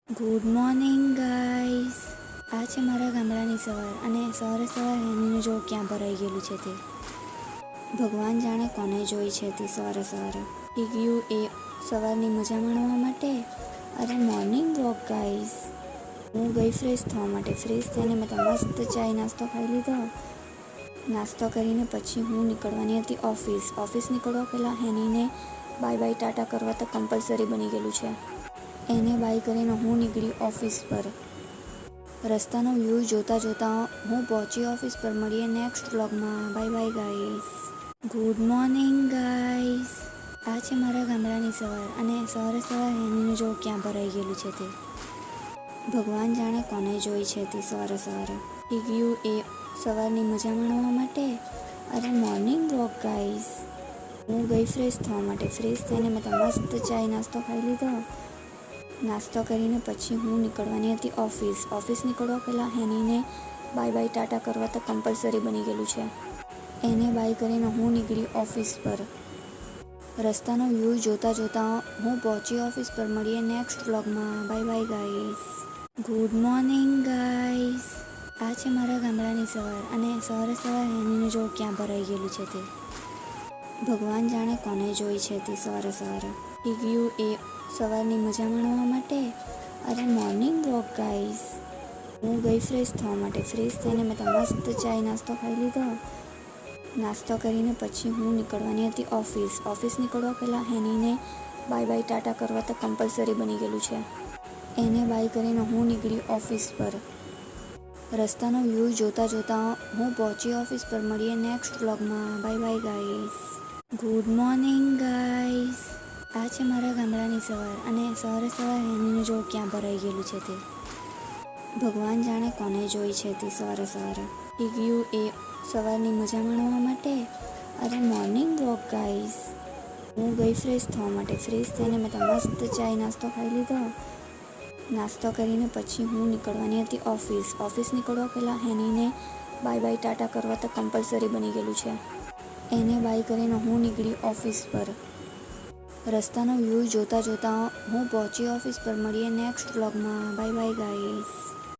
Good morning guys. આ છે મારા ગામડાની સવાર અને સવારે હેનીનું જો ક્યાં ભરાઈ ગયેલું છે તે ભગવાન જાણે કોને જોઈ છે તે સવારે ઉઠી ગયું એ સવારની મજા માણવા માટે. અરે મોર્નિંગ વોક ગાઈસ. હું ગઈ ફ્રેશ થવા માટે. ફ્રેશ થઈને મેં તો મસ્ત ચાય નાસ્તો ખાઈ લીધો. નાસ્તો કરીને પછી હું નીકળવાની હતી ઓફિસ નીકળવા પહેલાં હેનીને બાય બાય ટાટા કરવા તો કમ્પલસરી બની ગયેલું છે. એને બાય કરીને હું નીકળી ઓફિસ પર. રસ્તાનો વ્યૂ જોતાં હું પહોંચી ઓફિસ પર. મળીએ નેક્સ્ટ વ્લોગમાં. Bye bye guys. Good morning guys. આ છે મારા ગામડાની સવાર અને સવારે હેનીનું જો ક્યાં ભરાઈ ગયેલું છે તે ભગવાન જાણે કોને જોઈ છે તે સવારે ઉઠી ગયું એ સવારની મજા માણવા માટે. અરે મોર્નિંગ વોક ગાઈસ. હું ગઈ ફ્રેશ થવા માટે. ફ્રેશ થઈને મેં તો મસ્ત ચાય નાસ્તો ખાઈ લીધો. નાસ્તો કરીને પછી હું નીકળવાની હતી ઓફિસ નીકળવા પહેલાં હેનીને બાય બાય ટાટા કરવા તો કમ્પલસરી બની ગયેલું છે. એને બાય કરીને હું નીકળી ઓફિસ પર. રસ્તાનો વ્યૂ જોતાં હું પહોંચી ઓફિસ પર. મળીએ નેક્સ્ટ વ્લોગમાં. Bye bye guys. Good morning guys. આ છે મારા ગામડાની સવાર અને સવારે હેનીનું જો ક્યાં ભરાઈ ગયેલું છે તે ભગવાન જાણે કોને જોઈ છે તે સવારે ઉઠી ગયું એ સવારની મજા માણવા માટે. અરે મોર્નિંગ વોક ગાઈસ. હું ગઈ ફ્રેશ થવા માટે. ફ્રેશ થઈને મેં તો મસ્ત ચાય નાસ્તો ખાઈ લીધો. નાસ્તો કરીને પછી હું નીકળવાની હતી ઓફિસ નીકળવા પહેલાં હેનીને બાય બાય ટાટા કરવા તો કમ્પલસરી બની ગયેલું છે. એને બાય કરીને હું નીકળી ઓફિસ પર. રસ્તાનો વ્યૂ જોતાં હું પહોંચી ઓફિસ પર. મળીએ નેક્સ્ટ વ્લોગમાં. Bye bye guys. Good morning guys. આ છે મારા ગામડાની સવાર અને સવારે હેનીનું જો ક્યાં ભરાઈ ગયેલું છે તે ભગવાન જાણે કોને જોઈ છે તે સવારે ઉઠી ગયું એ સવારની મજા માણવા માટે. અરે મોર્નિંગ વોક ગાઈસ. હું ગઈ ફ્રેશ થવા માટે. ફ્રેશ થઈને મેં તો મસ્ત ચાય નાસ્તો ખાઈ લીધો. નાસ્તો કરીને પછી હું નીકળવાની હતી ઓફિસ નીકળવા પહેલાં હેનીને બાય બાય ટાટા કરવા તો કમ્પલસરી બની ગયેલું છે. એને બાય કરીને હું નીકળી ઓફિસ પર. રસ્તાનો વ્યૂ જોતાં હું પહોંચી ઓફિસ પર. મળીએ નેક્સ્ટ વ્લોગમાં. Bye bye guys.